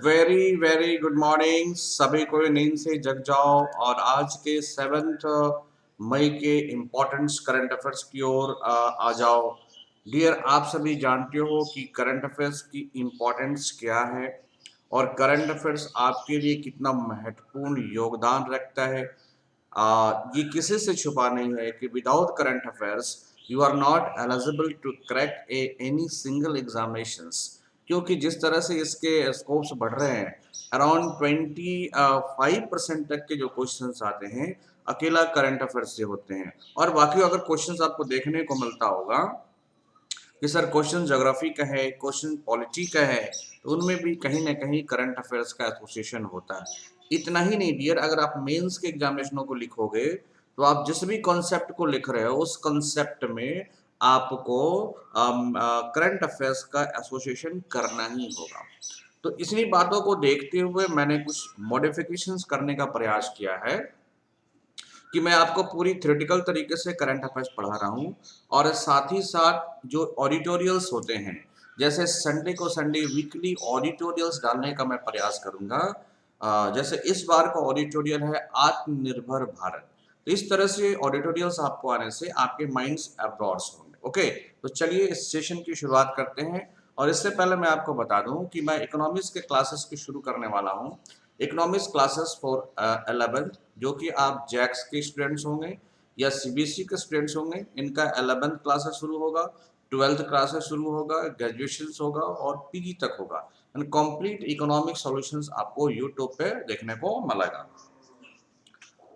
Very very good morning. सभी को नींद से जग जाओ और आज के 7 मई के इम्पोर्टेंट करंट अफेयर्स की ओर आ जाओ। डियर, आप सभी जानते हो कि करंट अफेयर्स की इम्पोर्टेंस क्या है और करंट अफेयर्स आपके लिए कितना महत्वपूर्ण योगदान रखता है। ये किसी से छुपा नहीं है कि without current affairs you are not eligible to crack any single examinations. क्योंकि जिस तरह से इसके स्कोप्स बढ़ रहे हैं, अराउंड 25% तक के जो क्वेश्चंस आते हैं अकेला करंट अफेयर्स से होते हैं। और बाकी अगर क्वेश्चंस आपको देखने को मिलता होगा कि सर क्वेश्चन ज्योग्राफी का है, क्वेश्चन पॉलिटी का है, तो उनमें भी कहीं ना कहीं करंट अफेयर्स का एसोसिएशन होता है। इतना ही नहीं डियर, अगर आप मेंस के एग्जामिनेशनों को लिखोगे तो आप जिस भी कॉन्सेप्ट को लिख रहे हो उस कॉन्सेप्ट में आपको करंट अफेयर्स का एसोसिएशन करना ही होगा। तो इन्हीं बातों को देखते हुए मैंने कुछ मॉडिफिकेशंस करने का प्रयास किया है कि मैं आपको पूरी थ्योरेटिकल तरीके से करंट अफेयर्स पढ़ा रहा हूँ और साथ ही साथ जो ऑडिटोरियल्स होते हैं, जैसे संडे को संडे वीकली ऑडिटोरियल्स डालने का मैं प्रयास करूंगा। जैसे इस बार का ऑडिटोरियल है आत्मनिर्भर भारत। तो इस तरह से ऑडिटोरियल्स आपको आने से आपके माइंड्स अब्रॉड्स होंगे। ओके, तो चलिए इस सेशन की शुरुआत करते हैं। और इससे पहले मैं आपको बता दूं कि मैं इकोनॉमिक्स के क्लासेस की शुरू करने वाला हूं। इकोनॉमिक्स क्लासेस फॉर 11th, जो कि आप जैक्स के स्टूडेंट्स होंगे या सीबीएसई के स्टूडेंट्स होंगे, इनका 11th क्लासेस शुरू होगा, 12th क्लासेस शुरू होगा, ग्रेजुएशन होगा और पीजी तक होगा। एंड कंप्लीट इकोनॉमिक सॉल्यूशंस आपको यूट्यूब पे देखने को मिलेगा।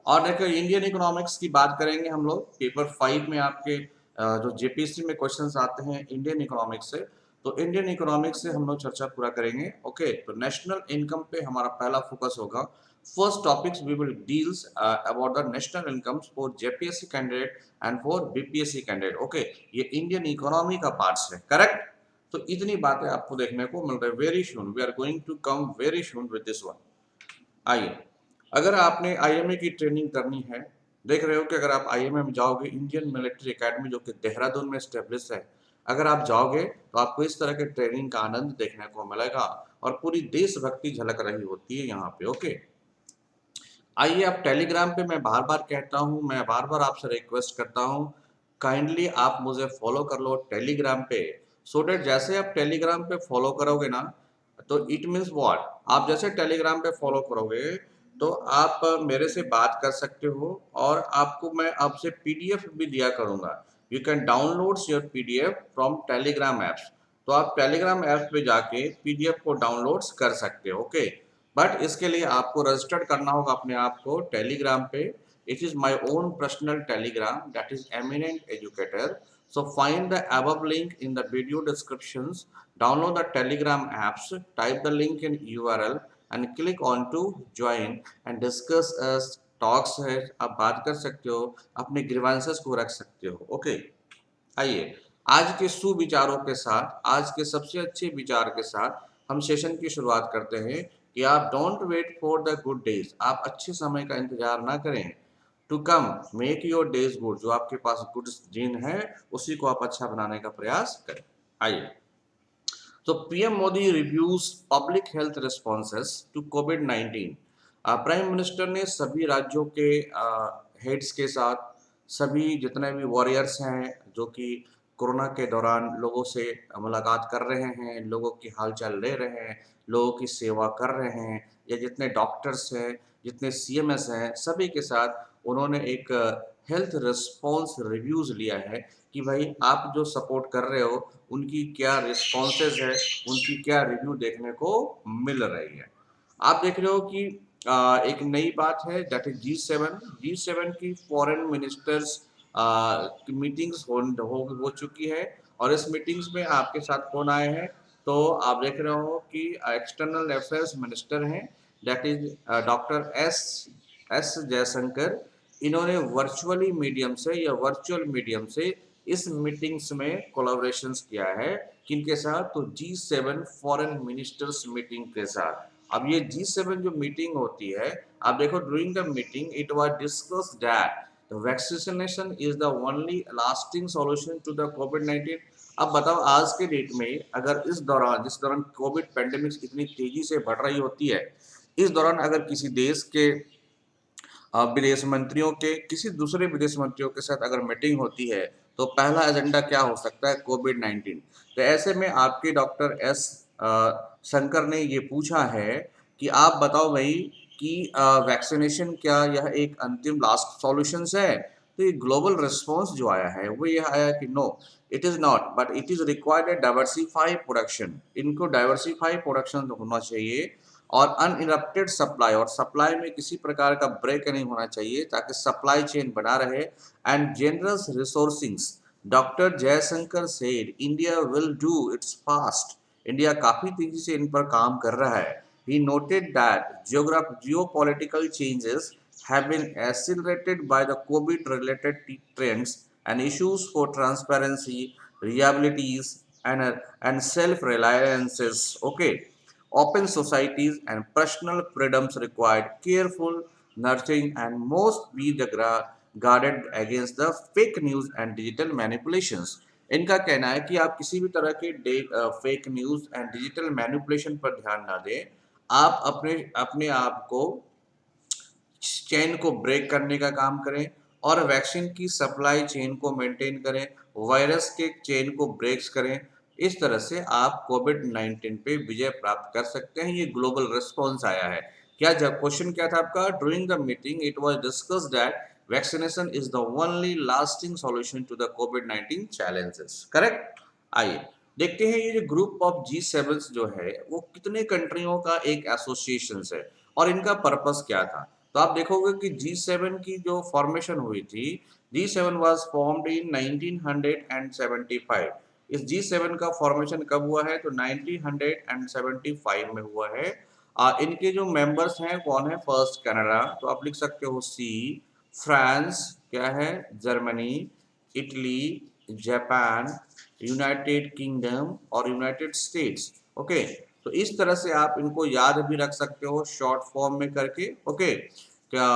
और देखो, इंडियन इकोनॉमिक्स की बात करेंगे हम लोग। पेपर 5 में आपके जो जेपीएससी में क्वेश्चंस आते हैं इंडियन इकोनॉमिक्स से, तो इंडियन इकोनॉमिक्स से हम लोग चर्चा पूरा करेंगे। ओके, तो नेशनल इनकम पे हमारा पहला फोकस होगा। First topics we will deals about the national income for JPSC candidate and for BPSC candidate. Okay, ये इंडियन इकोनॉमी का पार्ट है, करेक्ट। तो इतनी बातें आपको देखने को मिल रही है। Very soon we are going to come very soon with this one. आइए, अगर आपने आईएमए की ट्रेनिंग करनी है, देख रहे हो कि अगर आप आईएमए में जाओगे, इंडियन मिलिट्री एकेडमी जो कि देहरादून में स्टेब्लिश है, अगर आप जाओगे तो आपको इस तरह के ट्रेनिंग का आनंद देखने को मिलेगा और पूरी देशभक्ति झलक रही होती है यहाँ पे। ओके, आइए, आप टेलीग्राम पे मैं बार बार कहता हूँ, मैं बार बार आपसे रिक्वेस्ट करता हूँ, काइंडली आप मुझे फॉलो कर लो टेलीग्राम पे। सो डेट जैसे आप टेलीग्राम पे फॉलो करोगे ना, तो इट मीन्स व्हाट, आप जैसे टेलीग्राम पे फॉलो करोगे तो आप मेरे से बात कर सकते हो और आपको मैं आपसे पीडीएफ भी दिया करूंगा। You can download your PDF from Telegram apps. तो आप टेलीग्राम ऐप पे जाके पीडीएफ को डाउनलोड कर सकते हो। ओके, बट इसके लिए आपको रजिस्टर्ड करना होगा अपने आप को टेलीग्राम पे। It is my own personal Telegram, that is eminent educator. So find the above link in the video descriptions, download the Telegram apps, type the link in URL and click on to join and discuss as talks है। आप बात कर सकते हो, अपने grievances को रख सकते हो। ओके, आइए, आज के सुविचारों के साथ, आज के सबसे अच्छे विचार के साथ हम सेशन की शुरुआत करते हैं कि आप don't wait for the good days, आप अच्छे समय का इंतजार ना करें। To come make your days good, जो आपके पास गुड दिन है उसी को आप अच्छा बनाने का प्रयास करें। आइए, तो PM Modi reviews public health responses to कोविड-19। प्राइम मिनिस्टर ने सभी राज्यों के हेड्स के साथ, सभी जितने भी वॉरियर्स हैं जो कि कोरोना के दौरान लोगों से मुलाकात कर रहे हैं, लोगों की हालचाल ले रहे हैं, लोगों की सेवा कर रहे हैं, या जितने डॉक्टर्स हैं, जितने सीएमएस हैं, सभी के साथ उन्होंने एक हेल्थ रिस्पॉन्स रिव्यूज लिया है कि भाई आप जो सपोर्ट कर रहे हो उनकी क्या रिस्पॉन्सेज है, उनकी क्या रिव्यू देखने को मिल रही है। आप देख रहे हो कि एक नई बात है, दैट इज जी7 की फॉरेन मिनिस्टर्स की मीटिंग्स हो चुकी है। और इस मीटिंग्स में आपके साथ कौन आए हैं, तो आप देख रहे हो कि एक्सटर्नल अफेयर्स मिनिस्टर हैं, that is doctor S S Jaishankar. इन्होंने वर्चुअली मीडियम से या वर्चुअल मीडियम से इस मीटिंग्स में कोलैबोरेशंस किया है। किनके साथ, तो जी7 फॉरेन मिनिस्टर्स मीटिंग के साथ। अब ये जी7 जो मीटिंग होती है, आप देखो during the meeting it was discussed that the vaccination is the only lasting solution to the COVID-19. अब बताओ आज के डेट में अगर जिस दौरान कोविड पेंडेमिक्स इतनी तेजी से बढ़ रही होती है, इस दौरान अगर किसी देश के विदेश मंत्रियों के किसी दूसरे विदेश मंत्रियों के साथ अगर मीटिंग होती है तो पहला एजेंडा क्या हो सकता है? कोविड-19। तो ऐसे में आपके डॉक्टर एस शंकर ने ये पूछा है कि आप बताओ भाई कि वैक्सीनेशन क्या यह एक अंतिम लास्ट सॉल्यूशंस है? तो ये ग्लोबल रिस्पॉन्स जो आया है वो ये आया कि no, it is not, but it is required a diversify production. इनको डाइवर्सिफाई प्रोडक्शन होना चाहिए और अनइंटरप्टेड सप्लाई, और सप्लाई में किसी प्रकार का ब्रेक नहीं होना चाहिए ताकि सप्लाई चेन बना रहे, and generous resourcings. Doctor Jaishankar said India will do its fast. India काफी तेजी से इन पर काम कर रहा है। He noted that geopolitical changes have been accelerated by the COVID related trends and issues for transparency, reliabilities, and self reliances. Okay, open societies and personal freedoms required careful nurturing and must be guarded against the fake news and digital manipulations. इनका कहना है कि आप किसी भी तरह के fake news and digital manipulation पर ध्यान ना दें। आप अपने अपने आप को चेन को ब्रेक करने का काम करें और वैक्सीन की सप्लाई चेन को मेंटेन करें, वायरस के चेन को ब्रेक्स करें। इस तरह से आप कोविड-19 पे विजय प्राप्त कर सकते हैं। ये ग्लोबल रिस्पॉन्स आया है। क्या जब क्वेश्चन क्या था आपका? During the meeting it was discussed that vaccination is the only lasting solution to the कोविड-19 चैलेंजेस। करेक्ट? आइए देखते हैं ये जो ग्रुप ऑफ G7 जो है वो कितने कंट्रियों का एक एसोसिएशन है और इनका पर्पस क्या था। तो आप देखोगे कि G7 की जो फॉर्मेशन हुई थी, G7 वाज फॉर्म्ड इन 1975। इस G7 का फॉर्मेशन कब हुआ है? तो 1975 में हुआ है। इनके जो मेंबर्स हैं कौन है? फर्स्ट कनाडा, तो आप लिख सकते हो सी। फ्रांस क्या है? Germany, Italy, Japan, United kingdom और यूनाइटेड स्टेट्स। ओके, तो इस तरह से आप इनको याद भी रख सकते हो शॉर्ट फॉर्म में करके। ओके, क्या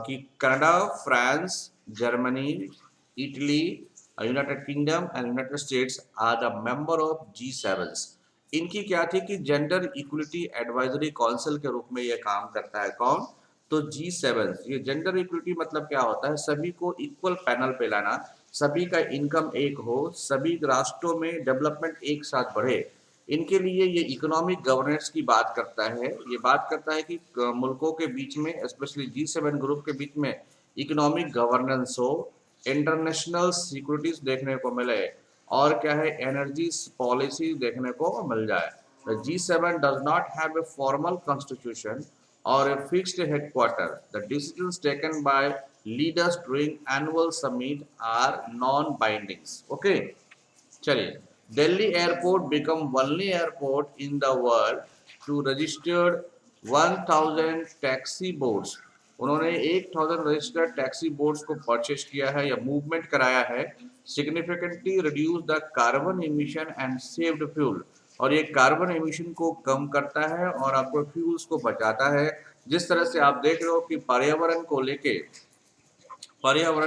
कि Canada, France, Germany, Italy, United Kingdom and United States are the member of G7। इनकी क्या थी कि जेंडर इक्वलिटी एडवाइजरी काउंसिल के रूप में ये काम करता है। कौन? तो G7। ये जेंडर इक्वलिटी मतलब क्या होता है? सभी को इक्वल पैनल पे लाना, सभी का इनकम एक हो, सभी राष्ट्रों में डेवलपमेंट एक साथ बढ़े। इनके लिए ये इकोनॉमिक गवर्नेंस की बात करता है। ये बात करता है कि मुल्कों के बीच में, स्पेशली G7 ग्रुप के बीच में इकोनॉमिक गवर्नेंस हो, इंटरनेशनल सिक्योरिटीज देखने को मिले और क्या है, एनर्जी पॉलिसी देखने को मिल जाए। The G7 does not have a formal constitution or a fixed headquarter. The decisions taken by leaders during annual summit are non-binding. Okay, चलिए, Delhi airport become only airport in the world to registered 1000 taxi boards. उन्होंने 1000 registered taxi boards को purchase किया है या movement कराया है। Significantly reduce the carbon emission and saved fuel, और ये कार्बन एमिशन को कम करता है और आपको फ्यूल्स को बचाता है। जिस तरह से आप देख रहे हो कि पर्यावरण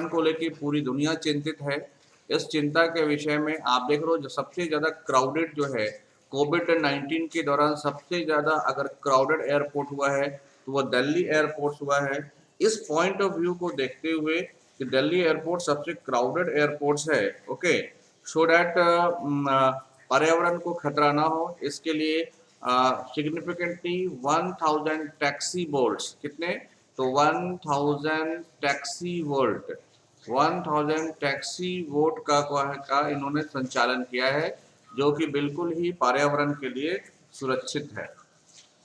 को लेके पूरी दुनिया चिंतित है। इस चिंता के विषय में आप देख रहे हो जो सबसे ज़्यादा क्राउडेड जो है कोविड-19 के दौरान सबसे ज़्यादा अगर क्राउडेड एयरपोर्ट हुआ है तो वह दिल्ली एयरपोर्ट हुआ है। इस पॉइंट ऑफ व्यू को देखते हुए कि दिल्ली एयरपोर्ट सबसे क्राउडेड एयरपोर्ट्स है, ओके, सो डैट पर्यावरण को खतरा ना हो, इसके लिए सिग्निफिकेंटली 1000 टैक्सी बोर्ड्स, कितने? तो 1000 टैक्सी वोल्ट, 1000 टैक्सी वोट का इन्होंने संचालन किया है, जो कि बिल्कुल ही पर्यावरण के लिए सुरक्षित है।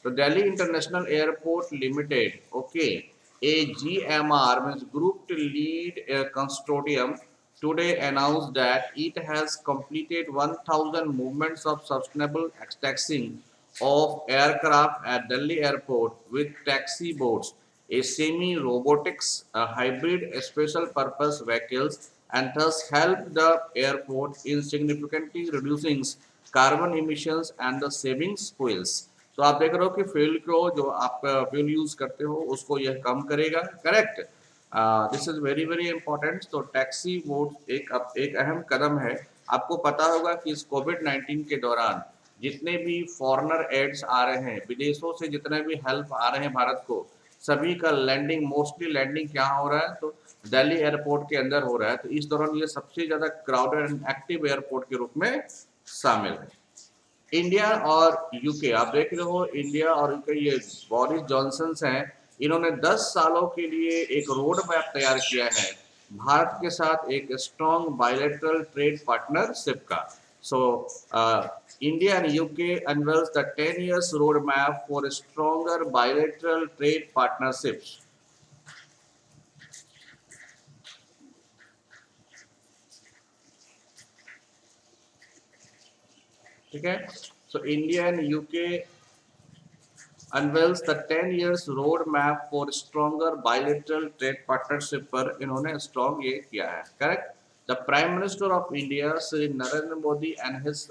तो Delhi international airport limited, okay, a GMR means Group to Lead a Consortium today announced that it has completed 1000 movements of sustainable taxiing of aircraft at Delhi Airport with taxi boats, a semi-robotics, a hybrid special purpose vehicles, and thus help the airport in significantly reducing carbon emissions and the savings fuels. तो आप देख रहे हो कि fuel को जो आप fuel use करते हो उसको यह कम करेगा। Correct? This is very very important. तो टैक्सी वोट एक अहम कदम है आपको पता होगा कि इस कोविड-19 के दौरान जितने भी फॉरेनर एड्स आ रहे हैं, विदेशों से जितने भी हेल्प आ रहे हैं भारत को, सभी का लैंडिंग, मोस्टली लैंडिंग क्या हो रहा है, तो दिल्ली एयरपोर्ट के अंदर हो रहा है। तो इस दौरान ये सबसे ज़्यादा क्राउडेड एंड एक्टिव एयरपोर्ट के रूप में शामिल है। इंडिया और यूके, आप देख रहे हो इंडिया और यूके, ये बोरिस जॉनसन हैं, इन्होंने 10 सालों के लिए एक रोड मैप तैयार किया है भारत के साथ एक स्ट्रॉन्ग बायलैटरल ट्रेड पार्टनरशिप का। So India and UK unveils the 10 years road map for stronger bilateral trade partnerships. ठीक है, so India and UK unveils the 10 years road map for stronger bilateral trade partnership पर इन्होंने strong ये किया है। Correct, the prime minister of India Shri Narendra Modi and his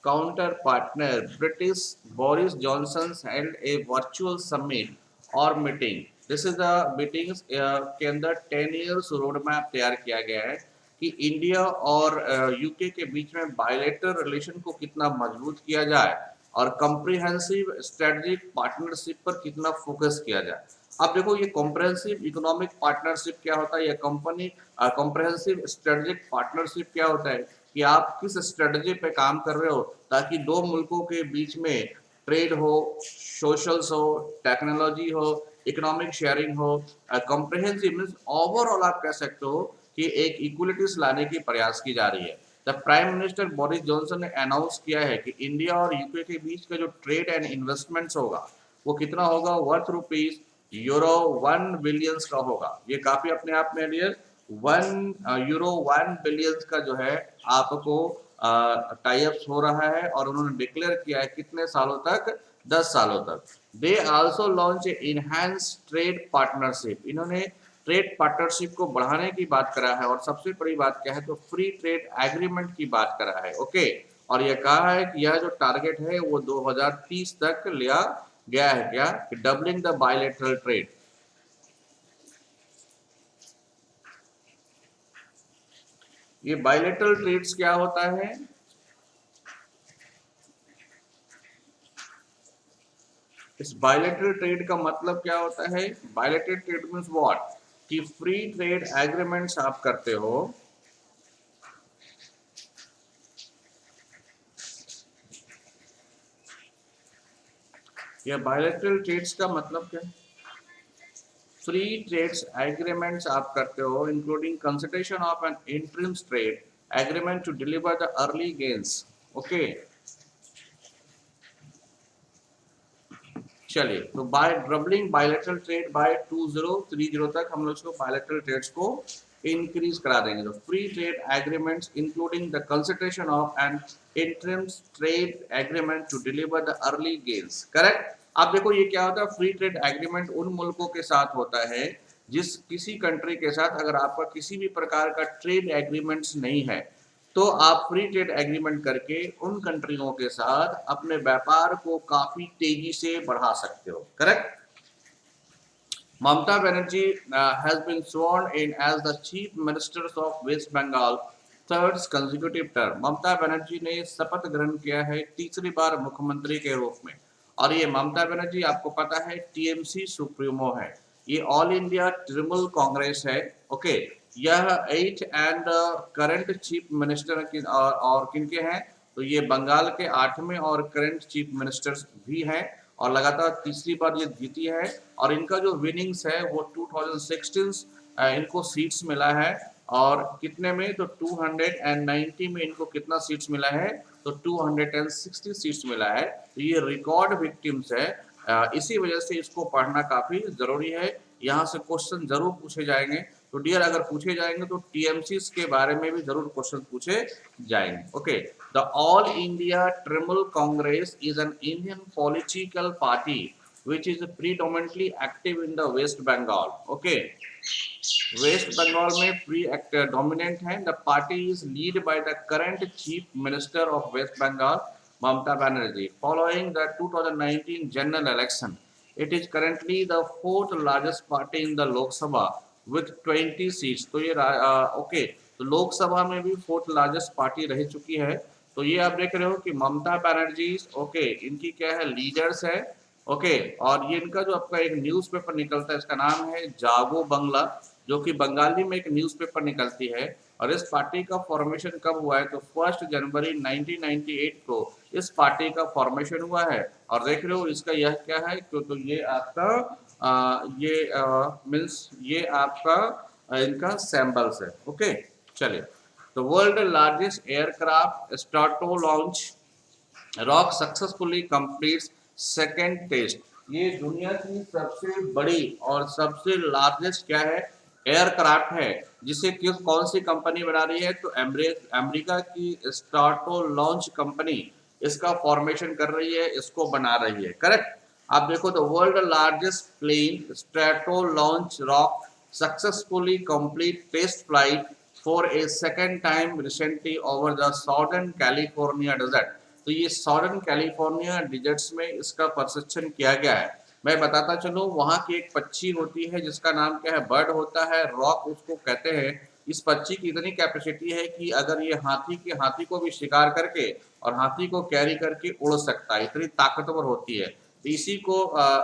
counter partner British Boris Johnson held a virtual summit और मीटिंग। This is the meetings के अंदर 10 years road map तैयार किया गया है कि इंडिया और यूके के बीच में बायलेटरल रिलेशन को कितना मजबूत किया जाए और कॉम्प्रिहेंसिव स्ट्रेटेजिक पार्टनरशिप पर कितना फोकस किया जाए। अब देखो ये कॉम्प्रिहेंसिव इकोनॉमिक पार्टनरशिप क्या होता है, या कंपनी कॉम्प्रिहेंसिव स्ट्रेटेजिक पार्टनरशिप क्या होता है कि आप किस स्ट्रेटजी पे काम कर रहे हो ताकि दो मुल्कों के बीच में ट्रेड हो, सोशल्स हो, टेक्नोलॉजी हो, इकोनॉमिक शेयरिंग हो। कॉम्प्रिहेंसिव मीन्स ओवरऑल आप कह सकते हो कि एक इक्वलिटीज लाने की प्रयास की जा रही है। The prime minister Boris Johnson ने अनाउंस किया है कि इंडिया और यूके के बीच का जो ट्रेड एंड इन्वेस्टमेंट्स होगा वो कितना होगा, वर्थ रुपीज यूरो 1 बिलियंस का होगा। ये काफी अपने आप में लिए 1 बिलियंस का जो है आपको टाई अप्स हो रहा है और उन्होंने डिक्लेयर किया है कितने सालों तक, 10 सालों तक। They also launch a enhance trade partnership, इन्होंने ट्रेड पार्टनरशिप को बढ़ाने की बात करा है और सबसे बड़ी बात क्या है तो फ्री ट्रेड एग्रीमेंट की बात करा है। ओके, और यह कहा है कि यह जो टारगेट है वो 2030 तक लिया गया है, क्या, डबलिंग द बायलैटरल ट्रेड। ये बायलैटरल ट्रेड्स क्या होता है, इस बायलैटरल ट्रेड का मतलब क्या होता है, बायलैटरल ट्रेड मींस व्हाट, कि फ्री ट्रेड एग्रीमेंट्स आप करते हो। ये बायलैटरल ट्रेड्स का मतलब क्या है, फ्री ट्रेड्स एग्रीमेंट्स आप करते हो including consideration of an interim trade agreement to deliver the early gains. Okay, चलिए, तो by doubling bilateral trade by 2030 तक हम लोग इसको बायलैटरल ट्रेड्स को इंक्रीज करा देंगे। तो free trade agreements including the consideration of an interim trade agreement to deliver the early gains. Correct, आप देखो ये क्या होता है, फ्री ट्रेड एग्रीमेंट उन मुल्कों के साथ होता है जिस किसी कंट्री के साथ अगर आपका किसी भी प्रकार का ट्रेड एग्रीमेंट्स नहीं है तो आप फ्री ट्रेड एग्रीमेंट करके उन कंट्रियों के साथ अपने व्यापार को काफी तेजी से बढ़ा सकते हो। Correct, Mamata Banerjee has been sworn in as the Chief Minister of West Bengal third consecutive term। Mamata Banerjee ने शपथ ग्रहण किया है तीसरी बार मुख्यमंत्री के रूप में। और ये ममता बनर्जी आपको पता है टीएमसी सुप्रीमो है, ये ऑल इंडिया तृणमूल कांग्रेस है। ओके, यह 8 एंड करंट चीफ मिनिस्टर और किनके हैं, तो ये बंगाल के 8वें और करंट चीफ मिनिस्टर्स भी हैं और लगातार तीसरी बार ये जीती है। और इनका जो विनिंग्स है वो 2016 इनको सीट्स मिला है और कितने में, तो 290 में इनको कितना सीट्स मिला है, तो 260 सीट्स मिला है। तो ये रिकॉर्ड विक्टिम्स है, इसी वजह से इसको पढ़ना काफी जरूरी है। यहाँ से क्वेश्चन जरूर पूछे जाएंगे, तो डियर अगर पूछे जाएंगे तो टीएमसी के बारे में भी जरूर क्वेश्चन पूछे जाएंगे। Okay, the All India Trinamool Congress is an Indian political party which is predominantly active in the West Bengal। Okay, West Bengal में फ्री डोमिनेंट है। The party is lead by the current chief minister of West Bengal Mamata Banerjee following the 2019 general election. It is currently the fourth largest party in the Lok Sabha with 20 seats. तो ये okay, तो लोकसभा में भी fourth largest party रह चुकी है। तो ये आप देख रहे हो कि ममता बनर्जी, ओके, इनकी क्या है, लीडर्स है, ओके। और ये इनका जो आपका एक न्यूज़पेपर निकलता है, इसका नाम है जागो बंगला, जो कि बंगाली में एक न्यूज़पेपर निकलती है। और इस पार्टी का फॉर्मेशन कब हुआ है, तो 1 जनवरी 1998 को इस पार्टी का फॉर्मेशन हुआ है। और देख रहे हो इसका यह क्या है, तो ये आपका ये मीन्स ये आपका इनका सैम्बल्स है, ओके। चलिए, तो world largest aircraft Stratolaunch Roc successfully completes second test. ये दुनिया की सबसे बड़ी और सबसे लार्जेस्ट क्या है, एयरक्राफ्ट है, जिसे किस कौन सी कंपनी बना रही है, तो अमेरिका की स्टार्टो लॉन्च कंपनी इसका फॉर्मेशन कर रही है, इसको बना रही है, करेक्ट। आप देखो, the world largest plane Stratolaunch Roc successfully complete test flight for a second time recently over the southern California desert. तो ये साउदर्न कैलिफोर्निया डिजर्ट्स में इसका प्रशिक्षण किया गया है। मैं बताता चलूँ, वहाँ की एक पक्षी होती है जिसका नाम क्या है, बर्ड होता है, रॉक उसको कहते हैं। इस पक्षी की इतनी कैपेसिटी है कि अगर ये हाथी को भी शिकार करके और हाथी को कैरी करके उड़ सकता है, इतनी ताकतवर होती है। तो इसी को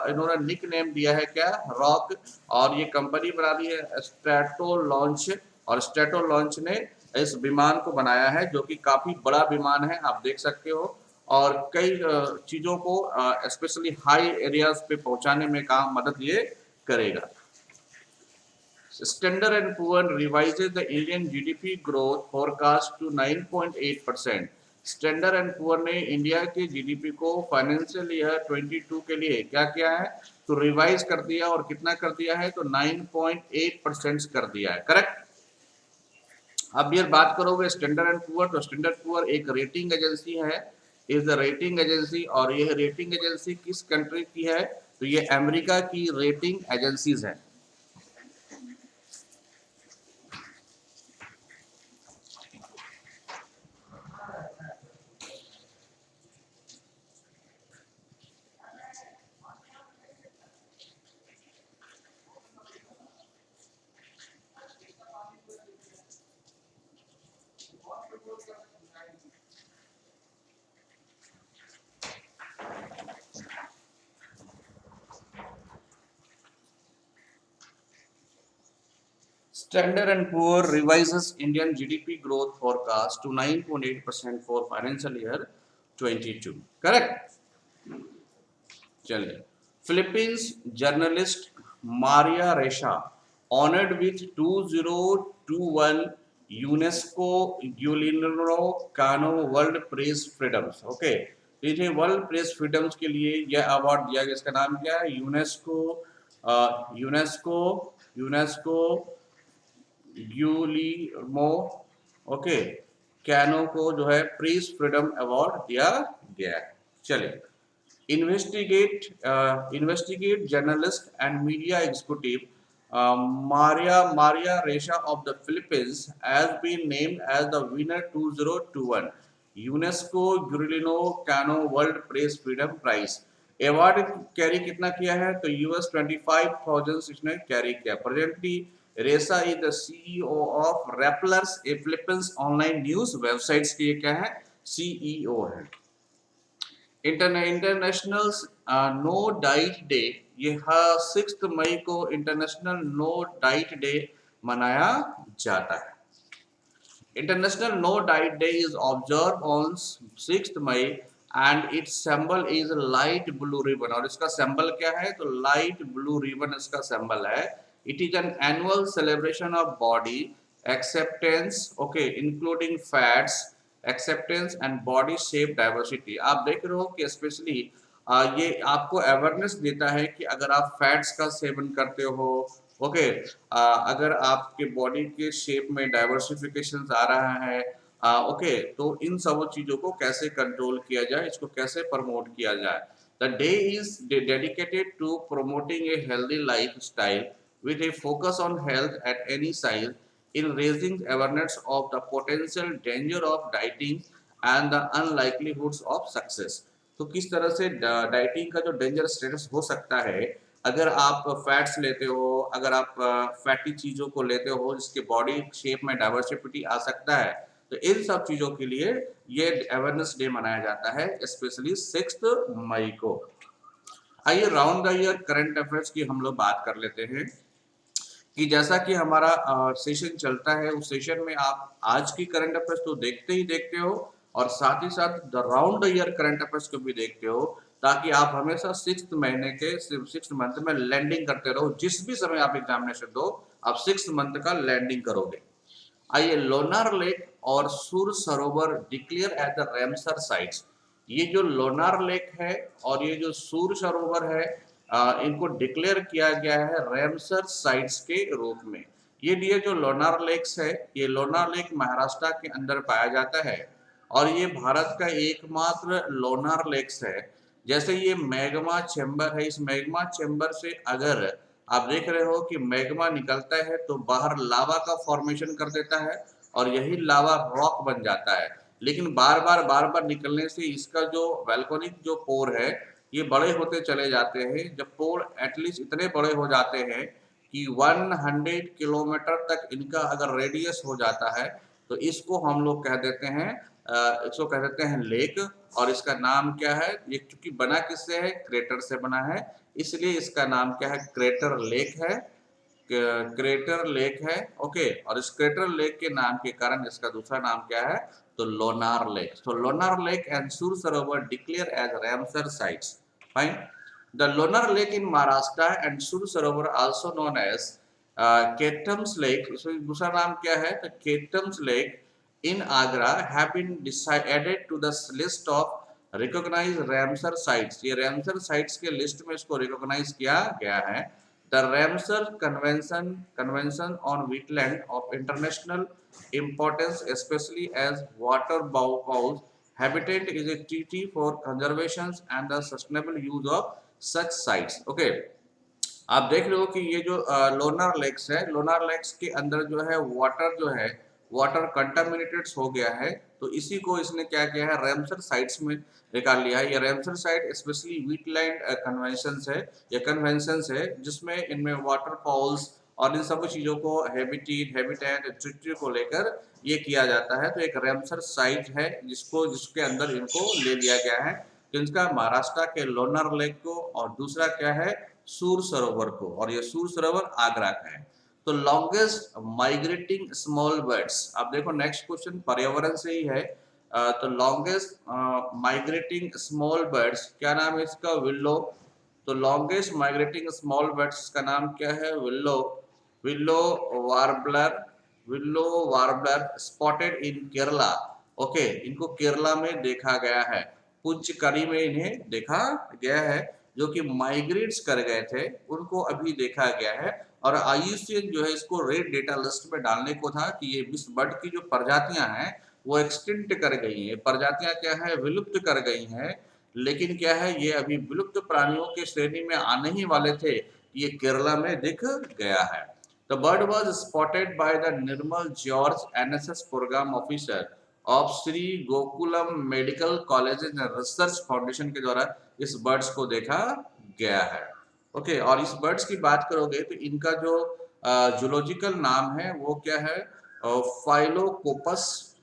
इन्होंने निक नेम दिया है क्या, रॉक। और ये कंपनी बना रही है स्ट्रेटो लॉन्च, और स्ट्रेटो लॉन्च ने इस विमान को बनाया है, जो कि काफी बड़ा विमान है, आप देख सकते हो। और कई चीजों को स्पेशली हाई एरियाज पे पहुंचाने में काम मदद ये करेगा। Standard and Poor revises the Indian GDP growth forecast to 9.8%। Standard and poor ने इंडिया के जीडीपी को फाइनेंशियल ईयर 22 के लिए क्या किया है, तो रिवाइज कर दिया, और कितना कर दिया है, तो 9.8% कर दिया है, करेक्ट। अब ये बात करोगे स्टैंडर्ड एंड पुअर, तो स्टैंडर्ड पुअर एक रेटिंग एजेंसी है, इज द रेटिंग एजेंसी। और ये रेटिंग एजेंसी किस कंट्री की है, तो ये अमेरिका की रेटिंग एजेंसीज है। Standard and Poor revises Indian GDP growth forecast to 9.8% for financial year 22. Correct? चलिए, फिलीपींस जर्नलिस्ट मारिया रेशा ऑनर्ड विथ 2021 यूनेस्को यूलिनो कानो वर्ल्ड प्रेस फ्रीडम्स, ओके। तो इन्हें वर्ल्ड प्रेस फ्रीडम्स के लिए यह अवार्ड दिया गया। इसका नाम क्या है, यूनेस्को यूनेस्को यूनेस्को यूलिमो, ओके, कैनो को जो है प्रेस फ्रीडम अवार्ड दिया गया है। चलिए, investigate journalist and media executive Maria Resha of the Philippines has been named as the winner 2021 UNESCO Gurilino Cano World Press Freedom Prize। Award carry कितना किया है, तो US 25,000 इसने कैरी किया। Presently Ressa is the CEO of Rapplers, a Philippines online news websites की क्या है, CEO है। इंटरनेशनल नो डाइट डे, ये 6 मई को इंटरनेशनल नो डाइट डे मनाया जाता है। International No Diet Day is observe on 6 May and its symbol is light blue ribbon. और इसका सिंबल क्या है, तो लाइट ब्लू रिबन इसका सिंबल है। It is an annual celebration of body acceptance, okay, including fats acceptance and body shape diversity. आप देख रहे हो कि स्पेशली ये आपको अवेयरनेस देता है कि अगर आप फैट्स का सेवन करते हो, ओके, अगर आपके बॉडी के शेप में डाइवर्सिफिकेशन आ रहा है, ओके, तो इन सब चीजों को कैसे कंट्रोल किया जाए, इसको कैसे प्रमोट किया जाए। The day is dedicated to promoting a healthy life style with a focus on health at any size, in raising awareness of the potential danger of dieting and the unlikelihoods of success। तो किस तरह से dieting का जो danger status हो सकता है, अगर आप फैट्स लेते हो, अगर आप फैटी चीज़ों को लेते हो जिसके बॉडी शेप में डाइवर्सिटी आ सकता है, तो इन सब चीज़ों के लिए ये अवेयरनेस डे मनाया जाता है, स्पेशली 6 मई को। आइए round the year current affairs की हम लोग बात कर लेते हैं कि जैसा कि हमारा सेशन चलता है, उस सेशन में आप आज की करंट अफेयर्स तो देखते ही देखते हो और साथ ही साथ the round the year current affairs को भी देखते हो, ताकि आप हमेशा 6 मंथ में लैंडिंग करते रहो। जिस भी समय आप एग्जामिनेशन दो, आप 6 मंथ का लैंडिंग करोगे। आइए, लोनार लेक और सुर Sarovar declare at the Ramsar sites. ये जो लोनार लेक है और ये जो सूर सरोवर है, इनको डिक्लेयर किया गया है रैमसर साइट्स के रूप में। ये जो लोनार लेक्स है, ये लोनार लेक महाराष्ट्र के अंदर पाया जाता है और ये भारत का एकमात्र लोनार लेक्स है। जैसे ये मैग्मा चैम्बर है, इस मैग्मा चैम्बर से अगर आप देख रहे हो कि मैग्मा निकलता है तो बाहर लावा का फॉर्मेशन कर देता है और यही लावा रॉक बन जाता है। लेकिन बार बार निकलने से इसका जो वैल्कोनिक जो पोर है, ये बड़े होते चले जाते हैं। जब पोर एटलीस्ट इतने बड़े हो जाते हैं कि 100 किलोमीटर तक इनका अगर रेडियस हो जाता है, तो इसको हम लोग कह देते हैं इसको कह देते हैं लेक। और इसका नाम क्या है? ये चूंकि बना किससे है? क्रेटर से बना है, इसलिए इसका नाम क्या है? क्रेटर लेक है। क्रेटर लेक है। ओके, और इस क्रेटर लेक के नाम के कारण इसका दूसरा नाम क्या है? तो लोनार लेक। तो Lonar lake and Sur Sarovar declared as Ramsar sites. Fine. The Lonar lake in Maharashtra and Sur Sarovar also known as Keethams lake, इसमें दूसरा नाम क्या है? तो Keethams lake in Agra have been added to the list of recognized Ramsar sites। ये Ramsar sites के list में इसको रिकॉग्नाइज किया गया है। The Ramsar Convention on Wetland of International Importance, especially as water fowls habitat, is a treaty for conservation and the sustainable use of such sites। Okay, आप देख रहे हो कि ये जो लोनार लेक्स है, लोनार लेक्स के अंदर जो है वाटर जो है, वाटर कंटामिनेटेड हो गया है, तो इसी को इसने क्या किया है? रैमसर साइट्स में निकाल लिया है। ये रैमसर साइट स्पेशली वीटलैंड कन्वेंशन है, ये कन्वेंशन है जिसमें इनमें वाटर फॉल्स और इन सब चीज़ों को हैबिटेट ट्रिटी को लेकर ये किया जाता है। तो एक रैमसर साइट है जिसके अंदर इनको ले लिया गया है, जिनका महाराष्ट्र के लोनार लेक को और दूसरा क्या है? सूर सरोवर को, और ये सूर सरोवर आगरा का है। तो लॉन्गेस्ट माइग्रेटिंग स्मॉल बर्ड्स, आप देखो नेक्स्ट क्वेश्चन पर्यावरण से ही है। तो लॉन्गेस्ट माइग्रेटिंग स्मॉल बर्ड्स, क्या नाम है इसका? विल्लो। तो लॉन्गेस्ट माइग्रेटिंग स्मॉल बर्ड्स का नाम क्या है? Willow. Willow warbler, willow warbler spotted in Kerala. Okay, इनको केरला में देखा गया है, पुंचकरी में इन्हें देखा गया है। जो कि माइग्रेट्स कर गए थे उनको अभी देखा गया है, और IUCN जो है इसको रेड डेटा लिस्ट में डालने को था कि ये इस बर्ड की जो प्रजातियां हैं वो एक्सटिंक्ट कर गई हैं। प्रजातियां क्या है? विलुप्त कर गई हैं। लेकिन क्या है? ये अभी विलुप्त प्राणियों के श्रेणी में आने ही वाले थे, ये केरला में दिख गया है। The bird was spotted by the Nirmal George NSS programme officer of Shri Gokulam medical college and research foundation के द्वारा इस बर्ड्स को देखा गया है। ओके, और इस बर्ड्स की बात करोगे तो इनका जो जूलॉजिकल नाम है वो क्या है? Phylloscopus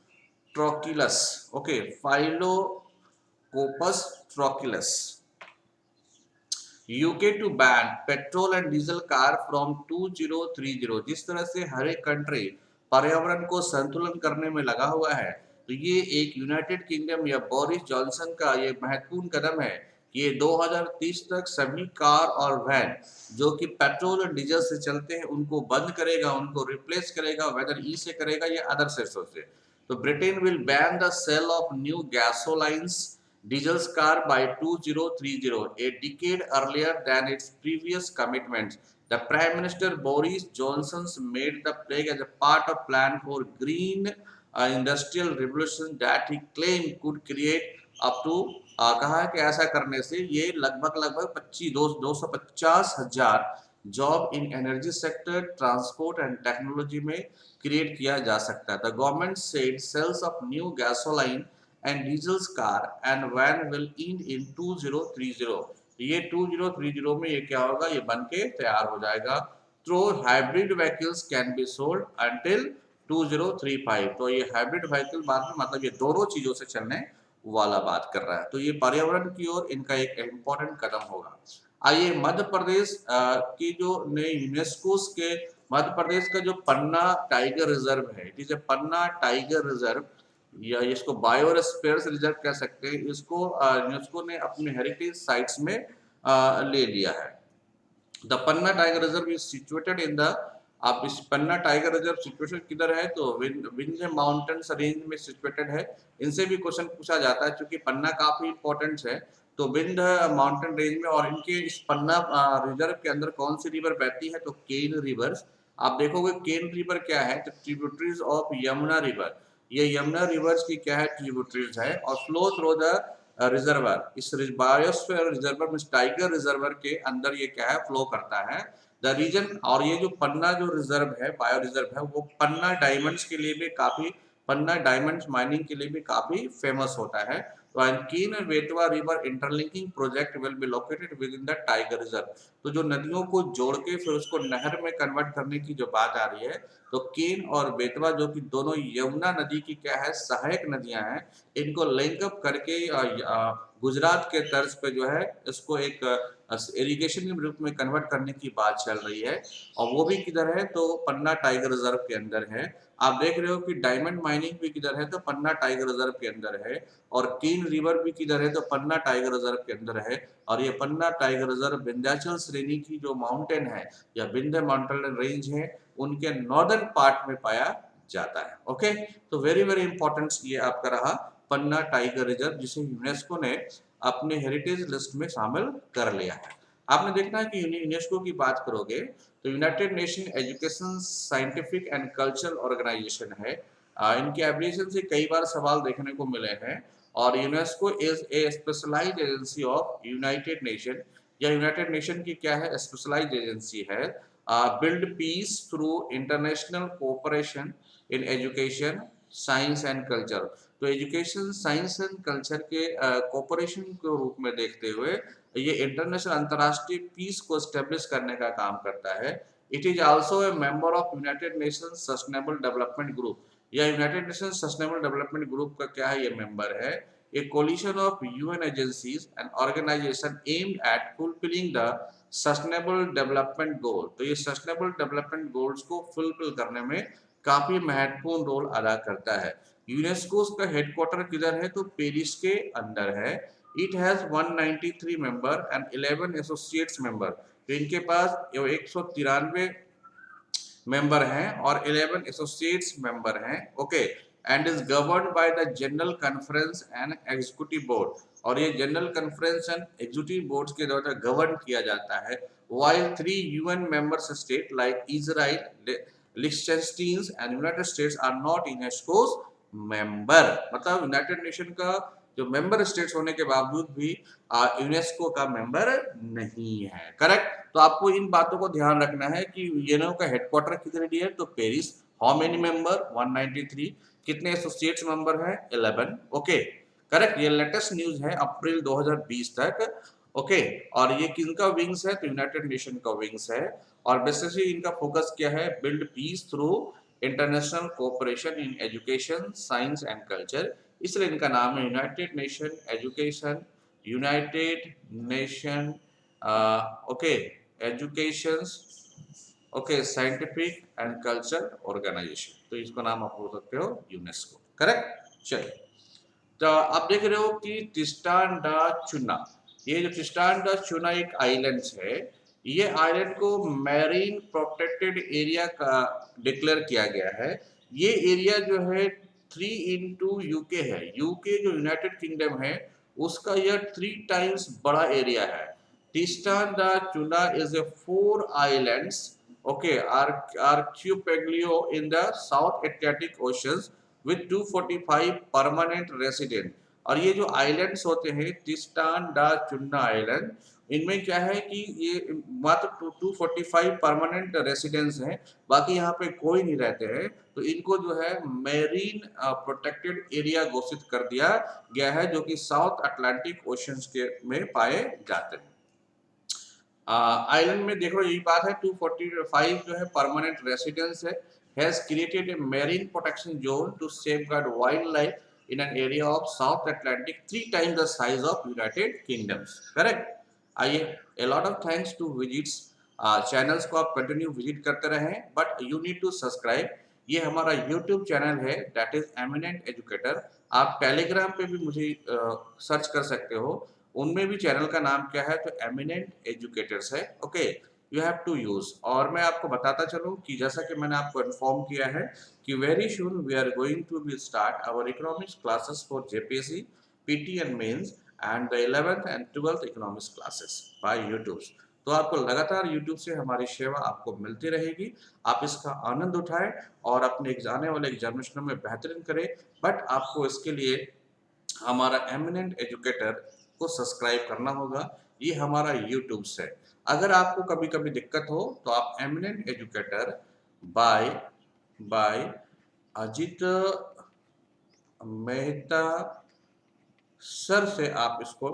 trochilus. Okay, Phylloscopus trochilus. UK to ban petrol and diesel car from 2030। जिस तरह से हर एक कंट्री पर्यावरण को संतुलन करने में लगा हुआ है, तो ये एक यूनाइटेड किंगडम या बोरिस जॉनसन का ये महत्वपूर्ण कदम है कि ये 2030 तक सभी कार और वैन जो कि पेट्रोल और डीजल से चलते हैं उनको बंद करेगा, उनको रिप्लेस करेगा, वेदर ई से करेगा या अदर सेक्टरों से। तो Britain will ban the sale of new gasolines diesel's car by 2030, a decade earlier than its previous commitments. The Prime Minister Boris Johnson made the pledge as a part of plan for green industrial revolution that he claimed could create up to कहा कि ऐसा करने से ये लगभग 250,000 job in energy sector, transport and technology में create किया जा सकता है। The government said sales of new gasoline and diesel's car and van will end in 2030। ये 2030 में ये क्या होगा, ये बन के तैयार हो जाएगा। तो hybrid vehicles can be sold until 2035। तो ये हाइब्रिड व्हीकल बाद में मतलब ये दोनों चीजों से चलने वाला बात कर रहा है। तो ये पर्यावरण की ओर इनका एक इम्पोर्टेंट कदम होगा। आइए मध्य प्रदेश की जो नए यूनेस्को के मध्य प्रदेश का जो पन्ना टाइगर रिजर्व है, it is a Panna tiger reserve या इसको बायोस्फीयर रिजर्व कह सकते हैं, इसको यूनेस्को ने अपने हेरिटेज साइट्स में ले लिया है। The Panna tiger reserve is situated in the, आप इस पन्ना टाइगर रिजर्व सिचुएशन किधर है, तो विंध्य माउंटेन्स रेंज में सिचुएटेड है। इनसे भी क्वेश्चन पूछा जाता है क्योंकि पन्ना काफी इंपॉर्टेंट है। तो विंध्य माउंटेन रेंज में, और इनके इस पन्ना रिजर्व के अंदर कौन सी रिवर बहती है, तो केन रिवर्स। आप देखोगे केन रिवर क्या है, तो ट्रिब्यूटरीज ऑफ यमुना रिवर। ये यमुना रिवर्स की क्या है, ट्रिब्यूटरीज है और फ्लो थ्रू द रिजर्वर। इस बायोस्फीयर रिजर्वर में, टाइगर रिजर्वर के अंदर ये क्या है, फ्लो करता है द रीजन। और ये जो पन्ना जो रिजर्व है, बायो रिजर्व है, वो पन्ना डायमंड्स के लिए भी काफी, पन्ना डायमंड्स माइनिंग के लिए भी काफी फेमस होता है। तो कीन and Betwa river interlinking project will be located with in the tiger reserve. तो जो नदियों को जोड़ के फिर उसको नहर में कन्वर्ट करने की जो बात आ रही है, तो केन और बेतवा जो कि दोनों यमुना नदी की क्या है, सहायक नदियां हैं, इनको लिंकअप करके गुजरात के तर्ज पे जो है इसको एक इरिगेशन के रूप में कन्वर्ट करने की बात चल रही है। और वो भी किधर है, तो पन्ना टाइगर रिजर्व के अंदर है। आप देख रहे हो कि डायमंड माइनिंग भी किधर है, तो पन्ना टाइगर रिजर्व के अंदर है। और कीन रिवर भी किधर है, तो पन्ना टाइगर रिजर्व के अंदर है। और ये पन्ना टाइगर रिजर्व विंध्याचल श्रेणी की जो माउंटेन है या विंध्य माउंटेन रेंज है, उनके नॉर्दर्न पार्ट में पाया जाता है। ओके, तो वेरी वेरी इंपॉर्टेंट ये आपका रहा पन्ना टाइगर रिजर्व, जिसे यूनेस्को ने अपने हेरिटेज लिस्ट में शामिल कर लिया है। आपने देखना है कि यूनेस्को की बात करोगे तो United Nation education scientific and cultural organisation है। इनके एब्रिविएशन से कई बार सवाल देखने को मिले हैं। और UNESCO is a specialised agency of United Nation, या यूनाइटेड नेशन की क्या है, स्पेशलाइज्ड एजेंसी है। Build peace through international cooperation in education science and culture. तो एजुकेशन साइंस एंड कल्चर के कोऑपरेशन के रूप में देखते हुए ये इंटरनेशनल अंतर्राष्ट्रीय पीस को स्टेब्लिश करने का काम करता है। It is also a member of United Nations Sustainable Development Group, या United Nation Sustainable Development Group का क्या है, ये मेंबर है। A coalition of UN agencies and organisation aimed at fulfilling the Sustainable Development Goal. तो ये Sustainable Development Goals को fulfil करने में काफी महत्वपूर्ण रोल अदा करता है। यूनेस्को का हेडक्वार्टर किधर है, तो पेरिस के अंदर है। It has 193 member and 11 associates member. तो इनके पास 193 मेंबर हैं और 11 एसोसिएट्स मेंबर हैं। Okay, and is governed by the general conference and executive board. और ये general conference and executive board के द्वारा गवर्न किया जाता है। while 3 UN member states like Israel, Liechtenstein and United States are not UNESCO's member. मतलब United Nation का जो मेंबर स्टेट्स होने के बावजूद भी यूनेस्को का मेंबर नहीं है। करेक्ट। तो आपको इन बातों को ध्यान रखना है कि यूनेस्को का हेडक्वार्टर किधर है, तो पेरिस। How many member, 193। कितने एसोसिएट्स मेंबर हैं, 11। Okay, correct. ये लेटेस्ट न्यूज है अप्रैल 2020 तक। ओके, और ये किनका विंग्स है, तो यूनाइटेड नेशन का विंग्स है। और बेसिकली इनका फोकस क्या है, build peace through international cooperation in education science and culture. इसलिए इनका नाम है United Nation education, United Nation okay education okay scientific and culture organisation. तो इसका नाम आप बोल सकते हो यूनेस्को। करेक्ट। चलिए, तो आप देख रहे हो कि ट्रिस्टान डा चुना, ये जो ट्रिस्टान डा चुना एक आइलैंड है। ये आइलैंड को मैरीन प्रोटेक्टेड एरिया का डिक्लेयर किया गया है। ये एरिया जो है 3 into यूके है। यूके जो यूनाइटेड किंगडम है उसका यह 3 times बड़ा एरिया है। ट्रिस्टान डा चुना is a 4 islands, okay, archipelago in the South Atlantic Ocean with 245 permanent resident. और ये जो आइलैंड्स होते हैं ट्रिस्टान डा चुन्ना आइलैंड, इनमें क्या है कि ये मात्र 245 परमानेंट रेसिडेंट्स हैं, बाकी यहाँ पे कोई नहीं रहते हैं। तो इनको जो है मेरीन प्रोटेक्टेड एरिया घोषित कर दिया गया है, जो कि साउथ अटलांटिक ओशन के में पाए जाते हैं। आइलैंड में देख लो यही बात है, 245 जो है परमानेंट रेसिडेंस है, has created a marine protection zone to safeguard wild life in an area of South Atlantic 3 times the size of United Kingdoms. Correct. आइए, a lot of thanks to visits, channels को आप continue visit करते रहें, but you need to subscribe. ये हमारा YouTube channel है, that is eminent educator. आप Telegram पे भी मुझे सर्च कर सकते हो, उनमें भी चैनल का नाम क्या है, तो एमिनेंट एजुकेटर्स है। Okay, you have to use. और मैं आपको बताता चलूं कि जैसा कि मैंने आपको इन्फॉर्म किया है कि very soon we are going to be start our economics classes for JPSC, PT and mains and the 11th and 12th economics classes by YouTube. तो आपको लगातार यूट्यूब से हमारी सेवा आपको मिलती रहेगी, आप इसका आनंद उठाएं और अपने आने वाले एग्जामिनेशन में बेहतरीन करें। बट आपको इसके लिए हमारा एमिनेंट एजुकेटर को सब्सक्राइब करना होगा, ये हमारा यूट्यूब से। अगर आपको कभी कभी दिक्कत हो तो आप eminent educator by by Ajit Mehta sir से आप इसको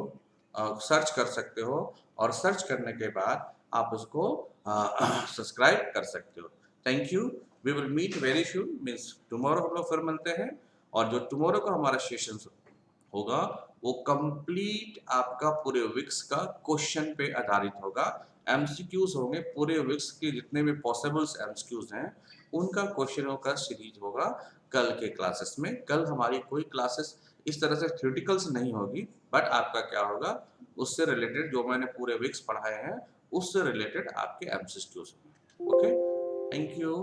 सर्च कर सकते हो, और सर्च करने के बाद आप उसको सब्सक्राइब कर सकते हो। Thank you, we will meet very soon, means tomorrow हम लोग फिर मिलते हैं। और जो टुमारो का हमारा सेशन होगा वो कंप्लीट आपका पूरे विक्स का क्वेश्चन पे आधारित होगा। एमसीक्यूज होंगे, पूरे विक्स के जितने भी पॉसिबल्स एमसीक्यूज हैं उनका क्वेश्चनों का सीरीज होगा कल के क्लासेस में। कल हमारी कोई क्लासेस इस तरह से थ्योरेटिकल्स नहीं होगी, बट आपका क्या होगा, उससे रिलेटेड जो मैंने पूरे विक्स पढ़ाए हैं उससे रिलेटेड आपके एमसीक्यूज होंगे। Okay, thank you.